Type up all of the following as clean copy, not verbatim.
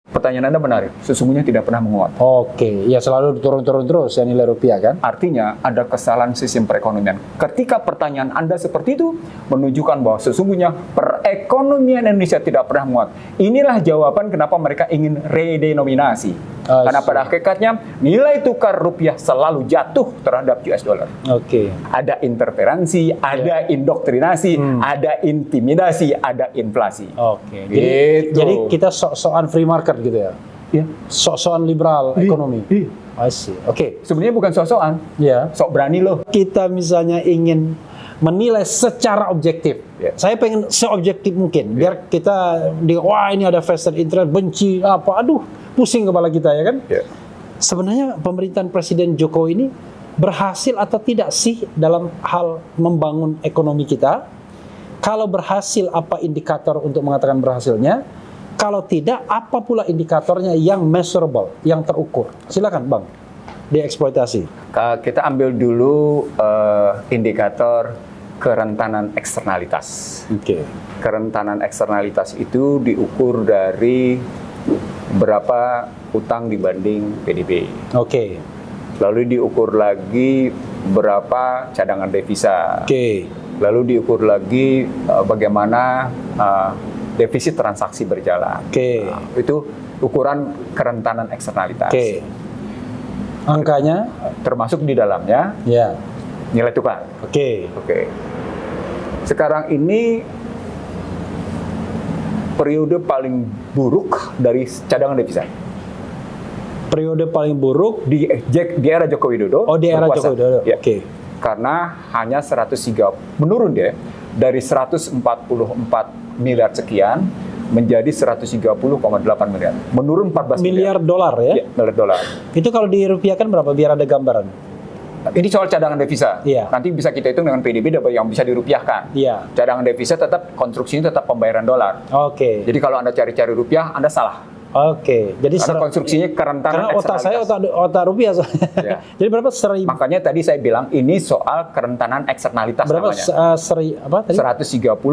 Pertanyaan Anda menarik, sesungguhnya tidak pernah menguat. Oke, ya selalu turun-turun terus ya nilai rupiah kan? Artinya ada kesalahan sistem perekonomian. Ketika pertanyaan Anda seperti itu, menunjukkan bahwa sesungguhnya perekonomian Indonesia tidak pernah menguat. Inilah jawaban kenapa mereka ingin redenominasi. Karena pada hakikatnya nilai tukar rupiah selalu jatuh terhadap US dollar. Oke. Ada interferensi, ada indoktrinasi, ada intimidasi, ada inflasi. Oke. Gitu. Jadi kita sok-sokan free market gitu ya? Ya. Sok-sokan liberal ekonomi. I see. Oke. Sebenarnya bukan sok-sokan. Ya. Sok berani loh. Kita misalnya ingin menilai secara objektif. Saya pengen seobjektif mungkin. Biar kita wah ini ada vested interest, benci, apa, aduh, pusing kepala kita ya kan? Sebenarnya pemerintahan Presiden Jokowi ini berhasil atau tidak sih dalam hal membangun ekonomi kita? Kalau berhasil, apa indikator untuk mengatakan berhasilnya? Kalau tidak, apa pula indikatornya yang measurable, yang terukur? Silakan Bang, dieksploitasi. Kita ambil dulu indikator kerentanan eksternalitas. Oke. Kerentanan eksternalitas itu diukur dari berapa utang dibanding PDB. Oke. Lalu diukur lagi berapa cadangan devisa. Oke. Lalu diukur lagi bagaimana defisit transaksi berjalan. Oke. Itu ukuran kerentanan eksternalitas. Oke. Angkanya? Termasuk di dalamnya Ya. nilai tukar. Oke. Oke. Sekarang ini periode paling buruk dari cadangan devisa. Periode paling buruk Di era Joko Widodo. Oh, di era berkuasa. Joko Widodo. Ya. Oke. Karena hanya 103 menurun dia dari 144 miliar sekian menjadi 130,8 miliar. Menurun 14 Miliar dolar ya? Ya, miliar dolar. Itu kalau dirupiahkan berapa? Biar ada gambaran. Ini soal cadangan devisa. Iya. Nanti bisa kita hitung dengan PDB yang bisa dirupiahkan. Iya. Cadangan devisa tetap konstruksinya tetap pembayaran dolar. Oke. Jadi kalau Anda cari-cari rupiah, Anda salah. Oke. Jadi Karena konstruksinya kerentanan karena otak saya eksternalitas. otak rupiah soalnya. Iya. Jadi berapa? 1.000 Makanya tadi saya bilang ini soal kerentanan eksternalitas berapa? namanya. Apa tadi? 130,8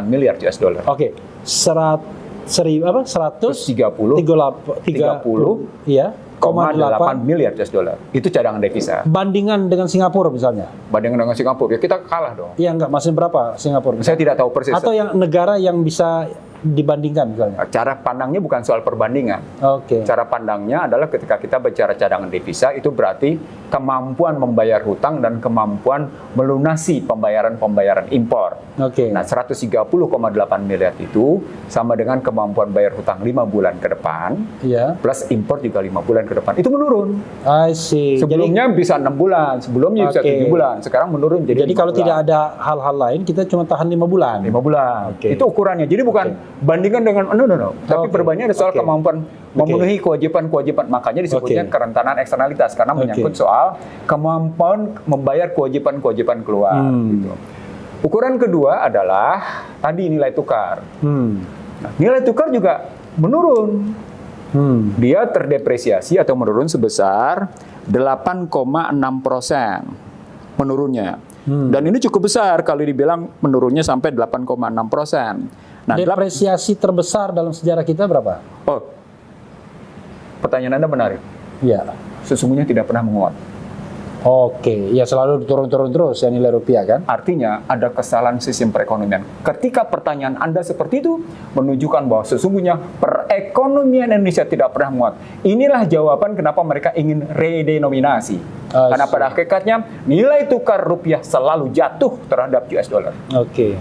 miliar US dollar. Oke. 130 iya. 8 miliar US dollar. Itu cadangan devisa. Bandingan dengan Singapura misalnya. Bandingkan dengan Singapura, ya kita kalah dong. Iya enggak, maksudnya berapa Singapura? Saya tidak tahu persis. Atau yang negara yang bisa dibandingkan misalnya. Cara pandangnya bukan soal perbandingan. Oke. Cara pandangnya adalah ketika kita bicara cadangan devisa itu berarti kemampuan membayar hutang dan kemampuan melunasi pembayaran impor. Oke. Nah, 130,8 miliar itu sama dengan kemampuan bayar hutang 5 bulan ke depan, Iya. plus impor juga 5 bulan ke depan. Itu menurun. I see. Sebelumnya bisa 6 bulan, sebelumnya bisa 7 bulan, sekarang menurun jadi 5 kalau bulan. tidak ada hal-hal lain, kita cuma tahan 5 bulan. 5 bulan. Oke. Itu ukurannya. Jadi bukan bandingkan dengan no. Tapi perbandingannya ada soal kemampuan memenuhi kewajiban-kewajiban. Makanya disebutnya kerentanan eksternalitas karena menyangkut soal kemampuan membayar kewajiban-kewajiban keluar. Gitu. Ukuran kedua adalah tadi nilai tukar. Nah, nilai tukar juga menurun. Dia terdepresiasi atau menurun sebesar 8,6% menurunnya. Dan ini cukup besar kalau dibilang menurunnya sampai 8,6%. Nah, depresiasi terbesar dalam sejarah kita berapa? Oh, pertanyaan Anda menarik. Iya. Sesungguhnya tidak pernah menguat. Oke, ya selalu turun-turun terus ya nilai rupiah kan? Artinya ada kesalahan sistem perekonomian. Ketika pertanyaan Anda seperti itu, menunjukkan bahwa sesungguhnya perekonomian Indonesia tidak pernah menguat. Inilah jawaban kenapa mereka ingin redenominasi. Karena pada hakikatnya nilai tukar rupiah selalu jatuh terhadap US dollar. Oke.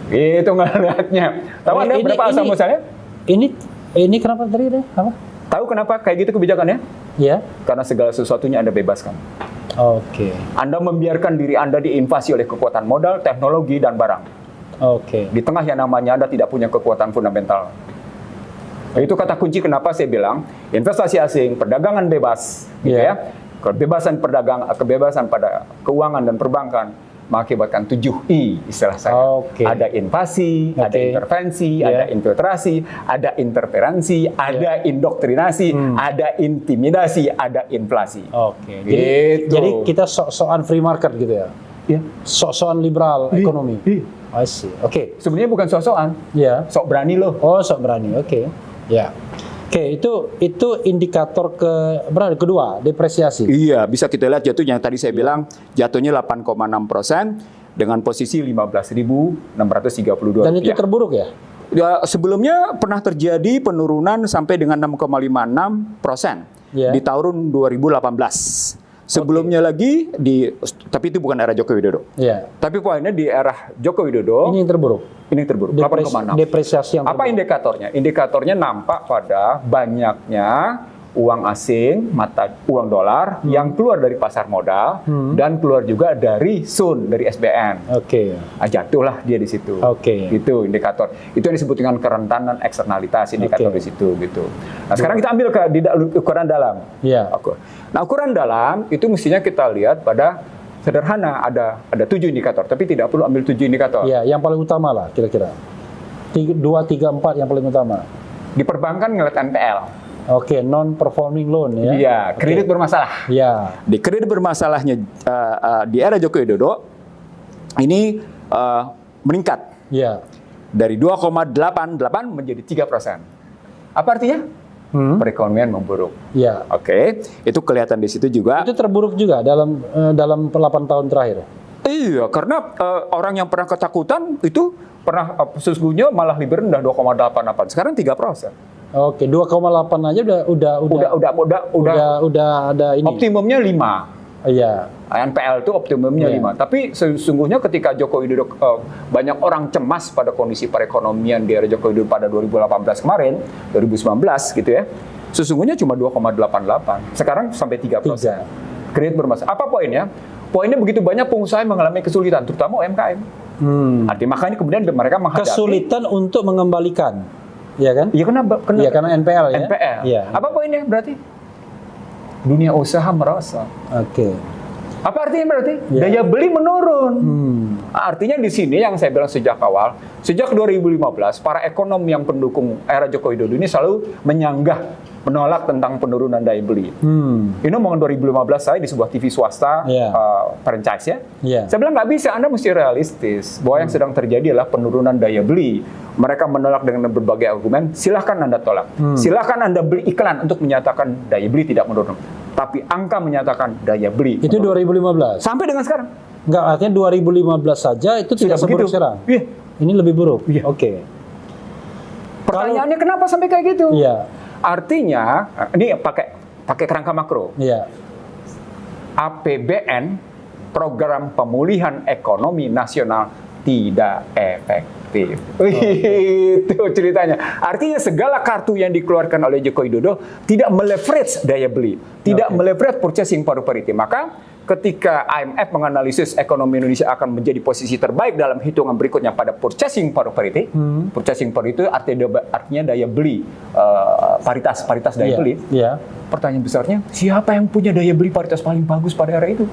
Itu ngelihatnya. Tahu Anda berapa asal muasalnya? Ini kenapa tadi deh? Apa? Tahu kenapa kayak gitu kebijakannya? Ya. Karena segala sesuatunya Anda bebaskan. Oke. Anda membiarkan diri Anda diinvasi oleh kekuatan modal, teknologi, dan barang. Oke. Di tengah yang namanya Anda tidak punya kekuatan fundamental. Itu kata kunci kenapa saya bilang investasi asing, perdagangan bebas, gitu ya. Kebebasan perdagangan, kebebasan pada keuangan dan perbankan mengakibatkan 7I istilah saya. Ada invasi, ada intervensi, ada infiltrasi, ada interferensi, ada indoktrinasi, ada intimidasi, ada inflasi. Oke. Gitu. Jadi kita sok-sokan free market gitu ya? Ya. Sok-sokan liberal ekonomi. I see. Oke. Sebenarnya bukan sok-sokan. Iya. Sok berani loh. Oh, sok berani. Oke. Ya. Oke, itu indikator kedua, depresiasi. Iya, bisa kita lihat jatuhnya. Tadi saya bilang jatuhnya 8,6% dengan posisi 15.632 Dan itu rupiah. terburuk ya? Ya, sebelumnya pernah terjadi penurunan sampai dengan 6,56% di tahun 2018. Sebelumnya lagi tapi itu bukan era Joko Widodo. Iya. Tapi poinnya di era Joko Widodo Ini yang terburuk. ini terburuk 8,6. Depresiasi yang Apa terburuk. indikatornya? Indikatornya nampak pada banyaknya uang asing, mata uang dolar yang keluar dari pasar modal dan keluar juga dari SUN, dari SBN. Oke. Jatuhlah dia di situ. Oke. Gitu indikator. Itu yang disebut dengan kerentanan eksternalitas indikator di situ gitu. Nah, sekarang kita ambil ke ukuran dalam. Iya. Nah, ukuran dalam itu mestinya kita lihat pada sederhana ada 7 indikator, tapi tidak perlu ambil 7 indikator. Iya, yang paling utama lah kira-kira. 2, 3, 4 yang paling utama. Di perbankan ngeliat NPL. Oke, non-performing loan ya. Iya, kredit bermasalah. Iya. Di kredit bermasalahnya di era Joko Widodo ini meningkat Iya. dari 2,88 menjadi 3%. Apa artinya? Perekonomian memburuk. Iya. Oke, itu kelihatan di situ juga. Itu terburuk juga dalam 8 tahun terakhir. Iya, karena orang yang pernah ketakutan itu pernah sesungguhnya malah lebih rendah 2,88. Sekarang 3%. Oke, 2,8 aja udah ada ini. Optimumnya 5. Iya. NPL itu optimumnya 5. Tapi sesungguhnya ketika Joko Widodo banyak orang cemas pada kondisi perekonomian di era Joko Widodo pada 2018 kemarin, 2019 gitu ya. Sesungguhnya cuma 2,88. Sekarang sampai 3%. Kredit bermasalah. Apa poinnya? Poinnya begitu banyak pengusaha yang mengalami kesulitan, terutama UMKM. Artinya makanya kemudian mereka menghadapi kesulitan untuk mengembalikan. Iya kan? Iya, Iya, karena NPL ya. NPL. Iya. Apa poinnya berarti? Dunia usaha merosot. Oke. Apa artinya berarti? Ya. Daya beli menurun. Artinya di sini yang saya bilang sejak awal, sejak 2015, para ekonom yang pendukung era Joko Widodo ini selalu menolak tentang penurunan daya beli. Ini omongan 2015 saya di sebuah TV swasta, franchise ya. Yeah. Saya bilang nggak bisa, Anda mesti realistis bahwa yang sedang terjadi adalah penurunan daya beli. Mereka menolak dengan berbagai argumen, silahkan Anda tolak. Silahkan Anda beli iklan untuk menyatakan daya beli tidak menurun. Tapi angka menyatakan daya beli itu menurun. 2015. Sampai dengan sekarang. Enggak, artinya 2015 saja itu tidak seburuk sekarang. Iya. Ini lebih buruk. Iya. Oke. Pertanyaannya kenapa sampai kayak gitu? Iya. Artinya, ini pakai kerangka makro. Iya. APBN, program pemulihan ekonomi nasional, tidak efektif. Itu ceritanya. Artinya segala kartu yang dikeluarkan oleh Joko Widodo tidak meleverage daya beli, tidak meleverage purchasing power parity. Maka ketika IMF menganalisis ekonomi Indonesia akan menjadi posisi terbaik dalam hitungan berikutnya pada purchasing power parity, purchasing power itu artinya daya beli, paritas daya beli. Iya. Pertanyaan besarnya, siapa yang punya daya beli paritas paling bagus pada era itu?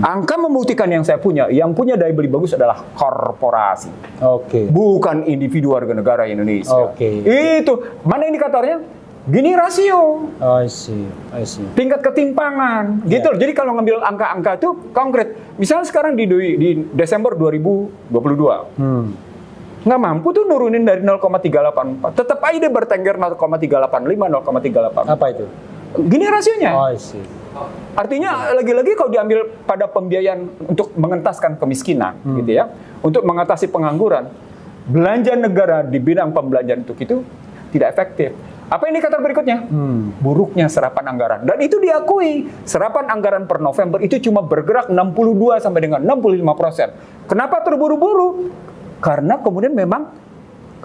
Angka membuktikan yang saya punya, yang punya daya beli bagus adalah korporasi. Oke. Bukan individu warga negara Indonesia. Oke. Itu, mana indikatornya? Gini rasio. I see. Tingkat ketimpangan. Gitu loh. Jadi kalau ngambil angka-angka itu konkret. Misalnya sekarang di Desember 2022. Nggak mampu tuh nurunin dari 0,384. Tetap aja dia bertengger 0,385, 0,384. Apa itu? Gini rasionya. I see. Artinya lagi-lagi kalau diambil pada pembiayaan untuk mengentaskan kemiskinan, gitu ya, untuk mengatasi pengangguran, belanja negara di bidang pembelanjaan untuk itu tidak efektif. Apa indikator berikutnya? Buruknya serapan anggaran. Dan itu diakui. Serapan anggaran per November itu cuma bergerak 62 sampai dengan 65%. Kenapa terburu-buru? Karena kemudian memang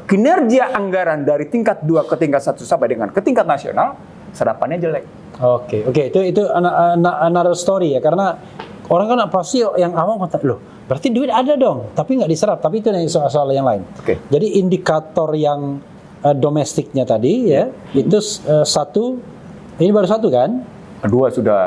kinerja anggaran dari tingkat 2 ke tingkat 1 sampai dengan ke tingkat nasional, serapannya jelek. Oke, itu another story ya, karena orang kan pasti yang awam kata, loh, berarti duit ada dong, tapi nggak diserap. Tapi itu soal yang lain. Jadi indikator yang domestiknya tadi ya, itu satu, ini baru satu kan? Dua sudah.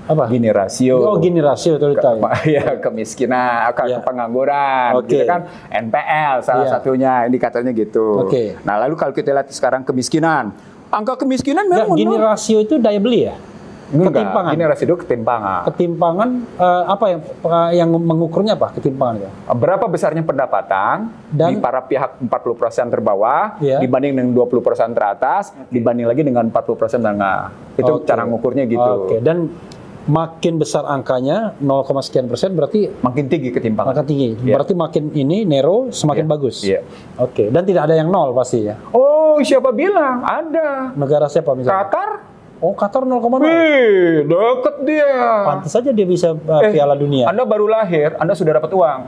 Apa? Gini rasio. Oh, gini rasio itu tahu. Ya, kemiskinan, pengangguran, gitu kan, NPL salah satunya indikatornya gitu. Nah, lalu kalau kita lihat sekarang kemiskinan, angka kemiskinan memang gini rasio itu daya beli ya? Ketimpangan. Generasi kedua ketimpangan. Ketimpangan apa yang mengukurnya apa ketimpangan itu? Berapa besarnya pendapatan Dan- di para pihak 40% terbawah Iya. dibanding dengan 20% teratas, dibanding lagi dengan 40% tengah. Itu Oke. cara ngukurnya gitu. Oke, dan makin besar angkanya 0, sekian persen berarti Makin tinggi ketimpangan. makin tinggi. Iya. Berarti makin ini narrow semakin Iya. bagus. Iya. Oke, dan tidak ada yang 0 pasti ya. Oh, siapa bilang? Ada. Negara siapa misalnya? Qatar? Oh, Qatar 0,0. Wih, deket dia. Pantas saja dia bisa Piala Dunia. Anda baru lahir, Anda sudah dapat uang.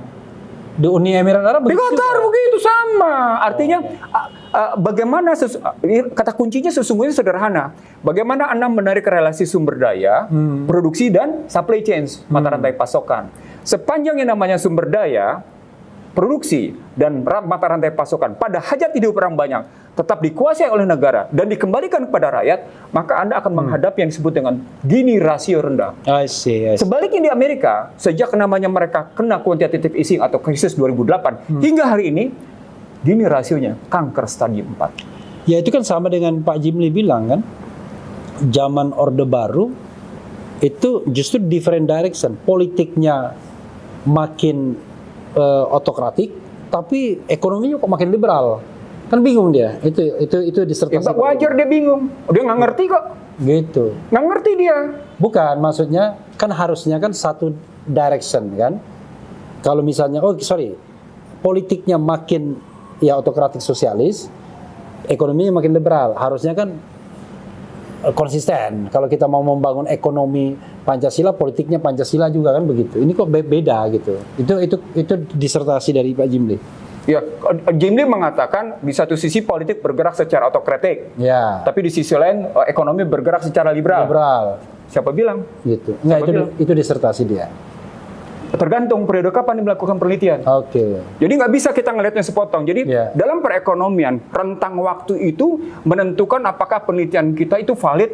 Di Uni Emirat Arab Di begitu Qatar juga. begitu sama. Artinya bagaimana kata kuncinya sesungguhnya sederhana. Bagaimana Anda menarik relasi sumber daya, produksi dan supply chain, mata rantai pasokan. Sepanjang yang namanya sumber daya, produksi dan mata rantai pasokan pada hajat hidup orang banyak tetap dikuasai oleh negara dan dikembalikan kepada rakyat, maka Anda akan menghadapi yang disebut dengan Gini rasio rendah. I see. Sebaliknya di Amerika, sejak namanya mereka kena quantitative easing atau krisis 2008, hingga hari ini, Gini rasionya kanker stadium 4. Ya itu kan sama dengan Pak Jimli bilang kan, zaman Orde Baru itu justru different direction, politiknya makin otokratik, tapi ekonominya kok makin liberal. Kan bingung dia. Itu disertasi. Ya, wajar dia bingung. Dia nggak ngerti kok. Gitu. Nggak ngerti dia. Bukan, maksudnya kan harusnya kan satu direction kan. Kalau misalnya, politiknya makin ya otokratik sosialis, ekonominya makin liberal. Harusnya kan konsisten. Kalau kita mau membangun ekonomi Pancasila, politiknya Pancasila juga kan begitu. Ini kok beda gitu. Itu disertasi dari Pak Jimli. Ya, Jimli mengatakan di satu sisi politik bergerak secara otokratik, Ya. tapi di sisi lain ekonomi bergerak secara liberal. Liberal. Siapa bilang? Gitu. Enggak, itu disertasi dia. Tergantung periode kapan dia melakukan penelitian. Oke. Jadi nggak bisa kita ngelihatnya sepotong. Jadi Ya. dalam perekonomian, rentang waktu itu menentukan apakah penelitian kita itu valid